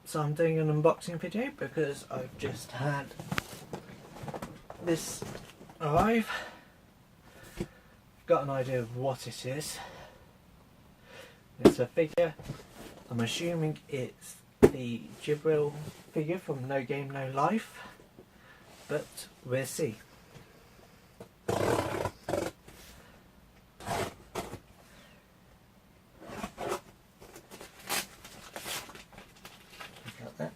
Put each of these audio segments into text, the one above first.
So I'm doing an unboxing video because I've just had this arrive. Got an idea of what it is. It's a figure. I'm assuming it's the Jibril figure from No Game No Life, but we'll see. Got that.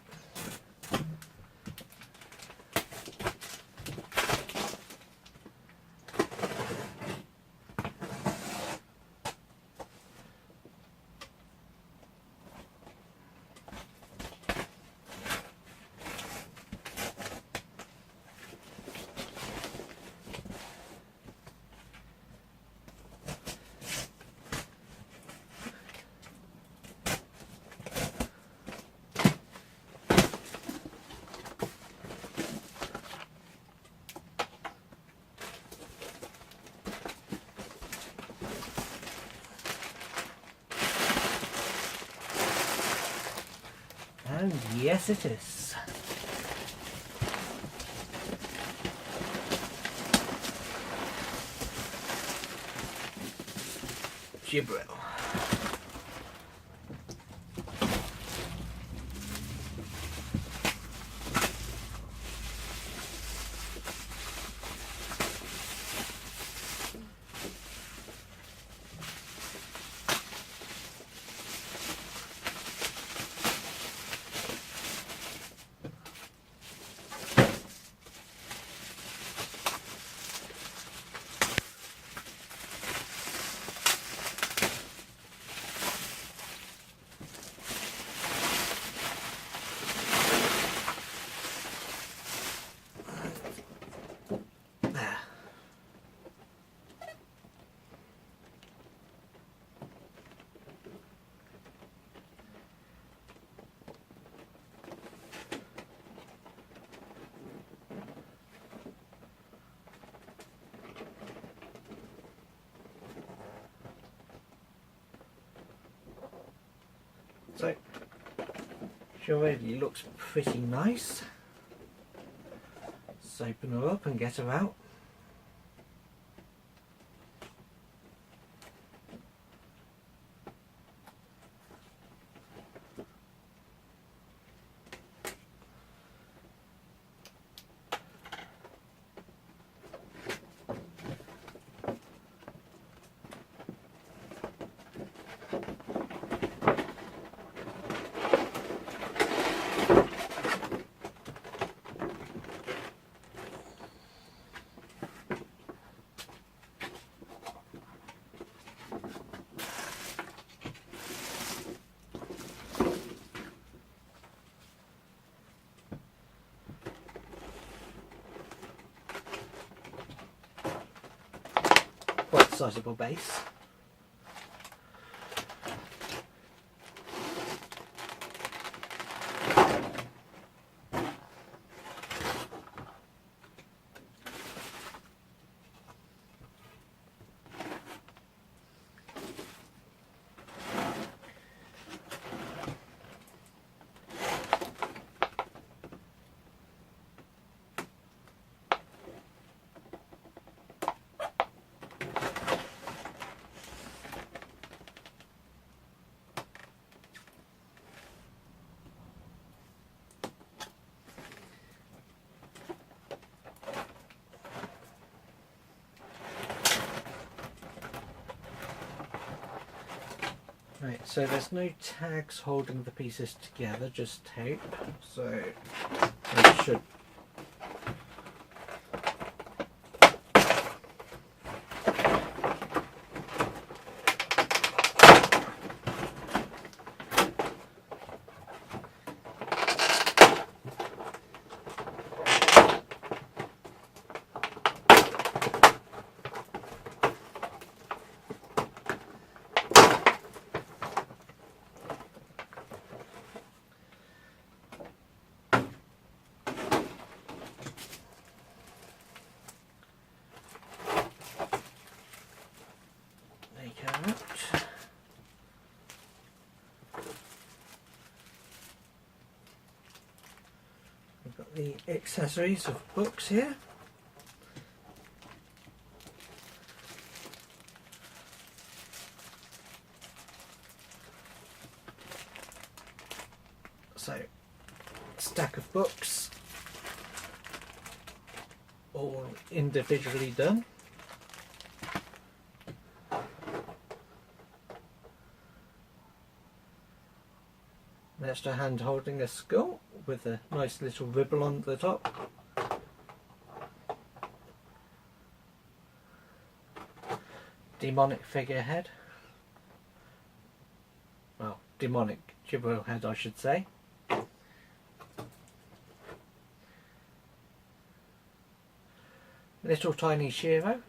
And yes, it is. Jibril. So, she already looks pretty nice. Let's open her up and get her out. Quite a sizable base. Right, so there's no tags holding the pieces together, just tape. So it should. the accessories of books here. So, stack of books, all individually done. Next to hand holding a skull with a nice little ribble on the top. Demonic figurehead. Well, demonic Jibril head, I should say. Little tiny Shiro.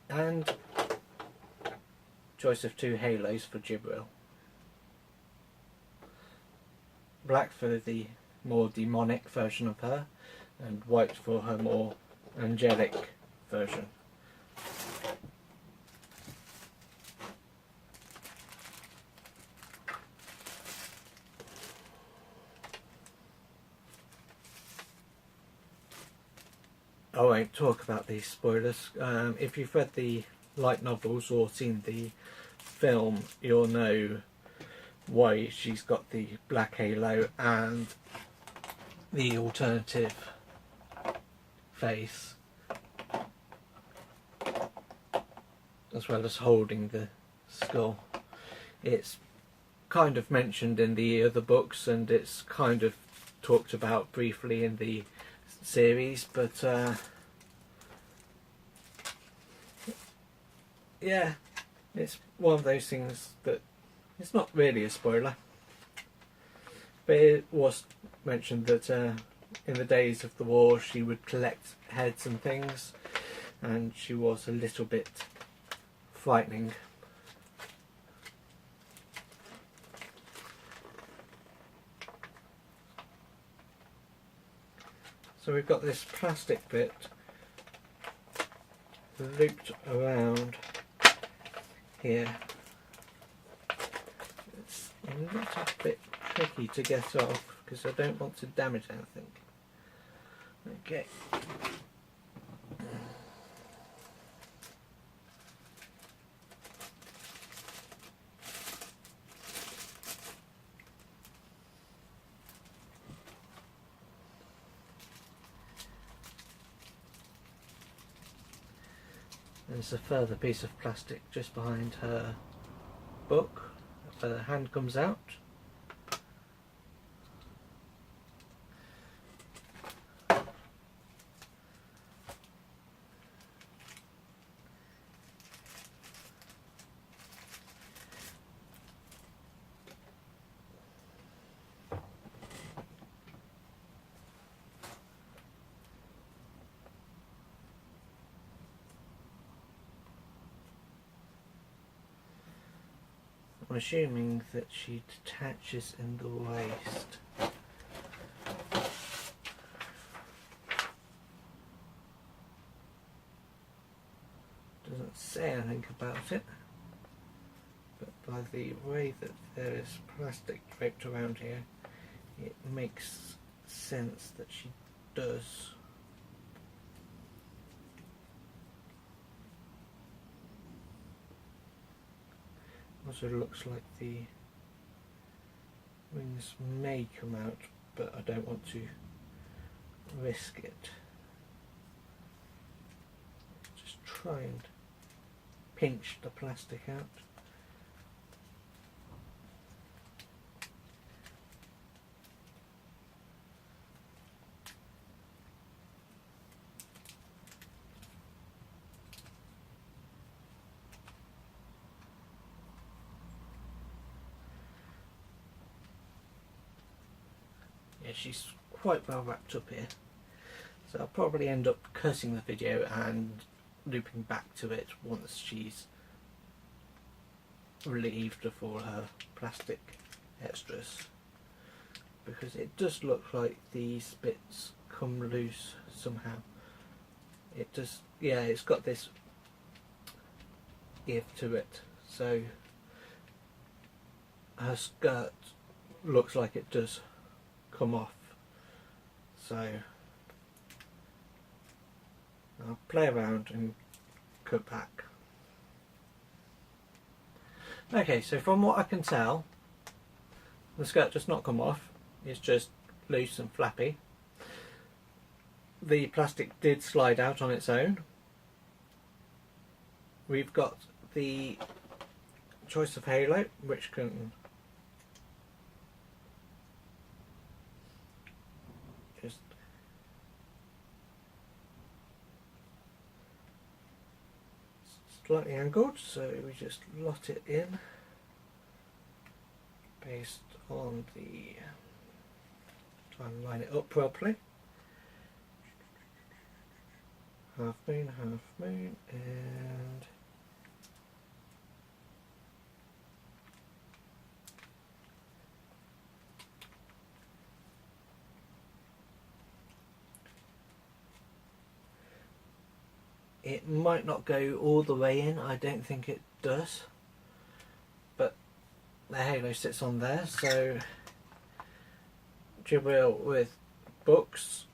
And choice of 2 halos for Jibril. Black for the more demonic version of her, and white for her more angelic version. I won't talk about these spoilers. If you've read the light novels or seen the film, you'll know why she's got the black halo and the alternative face, as well as holding the skull. It's kind of mentioned in the other books, and it's kind of talked about briefly in the series, but yeah, it's one of those things that it's not really a spoiler, but it was mentioned that in the days of the war she would collect heads and things, and she was a little bit frightening. So we've got this plastic bit looped around here. It's a little bit tricky to get off because I don't want to damage anything. Okay. There's a further piece of plastic just behind her book where the hand comes out. I'm assuming that she detaches in the waist. Doesn't say anything about it, but by the way that there is plastic draped around here, it makes sense that she does. Also looks like the wings may come out, but I don't want to risk it. Just try and pinch the plastic out. Yeah, she's quite well wrapped up here, so I'll probably end up cutting the video and looping back to it once she's relieved of all her plastic extras, because it does look like these bits come loose somehow. It does, yeah, it's got this give to it, so her skirt looks like it does come off. So I'll play around and cut back. Okay, so from what I can tell, the skirt does not come off, it's just loose and flappy. The plastic did slide out on its own. We've got the choice of halo, which can just slightly angled, so we just lot it in based on the, try and line it up properly. Half moon, and it might not go all the way in, I don't think it does, but the halo sits on there, so Jibril with books.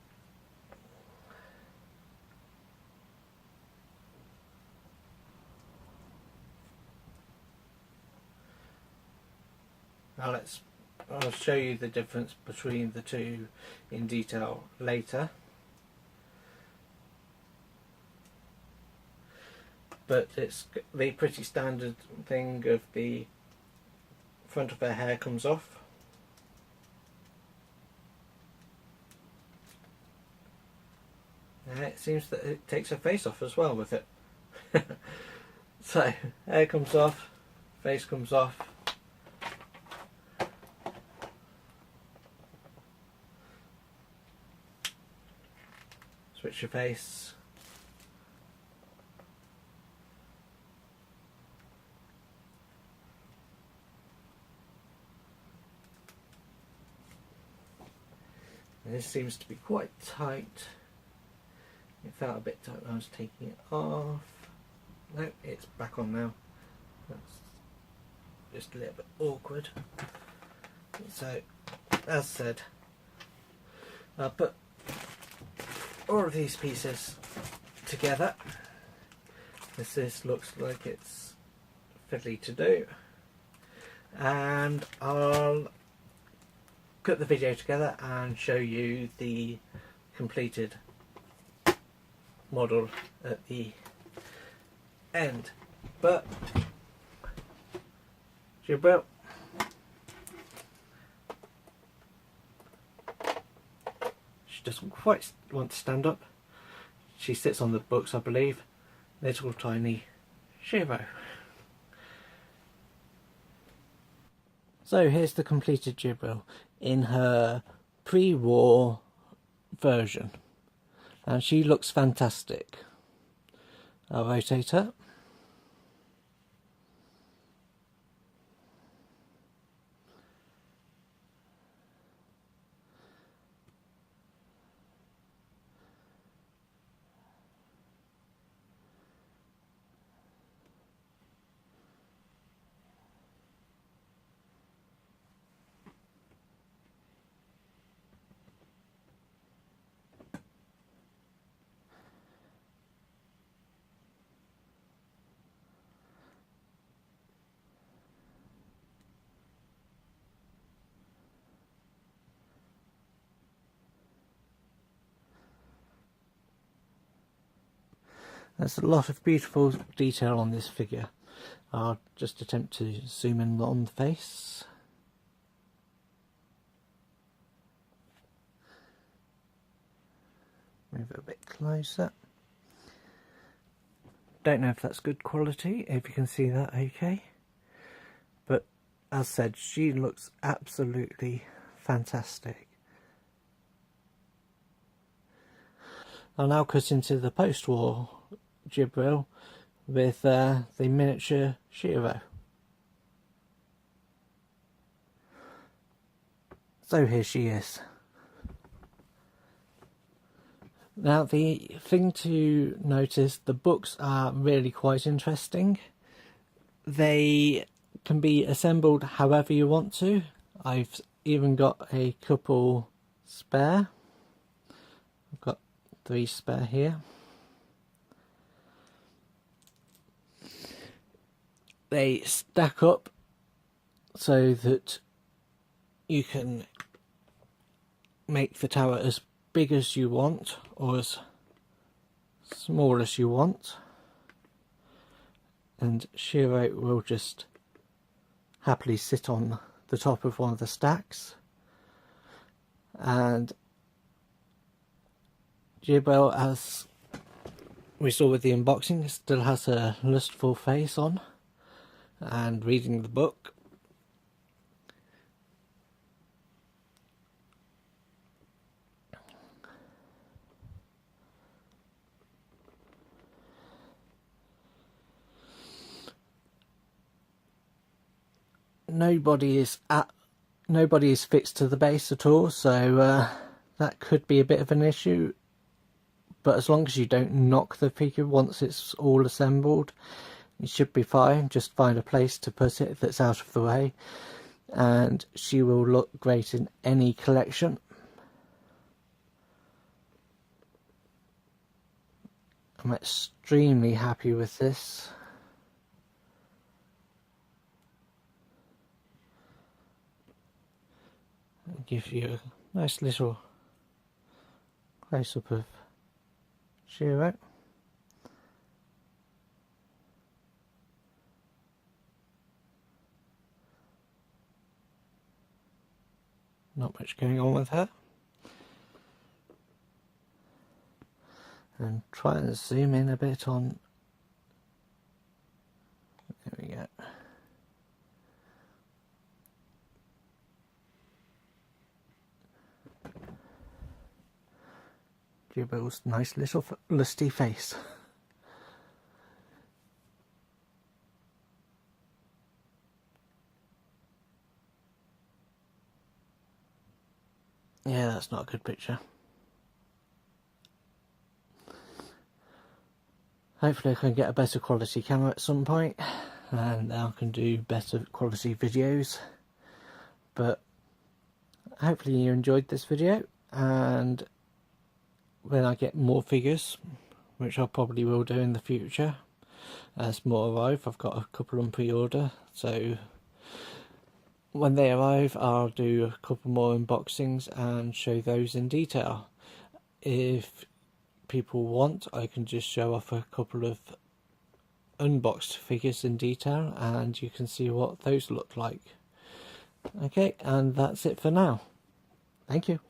Now I'll show you the difference between the two in detail later. But it's the pretty standard thing of the front of her hair comes off. And it seems that it takes her face off as well with it. So, hair comes off, face comes off. Switch your face. And this seems to be quite tight. It felt a bit tight when I was taking it off. No, it's back on now. That's just a little bit awkward. So, as said, I'll put all of these pieces together. This looks like it's fiddly to do, and I'll cut the video together and show you the completed model at the end. But Jibril, she doesn't quite want to stand up. She sits on the books, I believe. Little tiny Shiro. So here's the completed Jibril in her pre-war version, and she looks fantastic. I'll rotate her. There's a lot of beautiful detail on this figure. I'll just attempt to zoom in on the face. Move it a bit closer. Don't know if that's good quality, if you can see that okay. But as said, she looks absolutely fantastic. I'll now cut into the post-war Jibril with the miniature Shiro. So here she is. Now the thing to notice, the books are really quite interesting. They can be assembled however you want to. I've even got a couple spare. I've got 3 spare here. They stack up so that you can make the tower as big as you want or as small as you want, and Shiro will just happily sit on the top of one of the stacks, and Jibril, as we saw with the unboxing, still has a lustful face on and reading the book. Nobody is fixed to the base at all, so that could be a bit of an issue, but as long as you don't knock the figure once it's all assembled, you should be fine. Just find a place to put it that's out of the way, and she will look great in any collection. I'm extremely happy with this. I'll give you a nice little close-up of Shiro. Not much going on with her. And try and zoom in a bit on. There we go. Jibril's nice little lusty face. Yeah, that's not a good picture. Hopefully I can get a better quality camera at some point, and I can do better quality videos. But hopefully you enjoyed this video, and when I get more figures, which I probably will do in the future, as more arrive, I've got a couple on pre-order, so when they arrive I'll do a couple more unboxings and show those in detail. If people want, I can just show off a couple of unboxed figures in detail and you can see what those look like. Okay, and that's it for now. Thank you.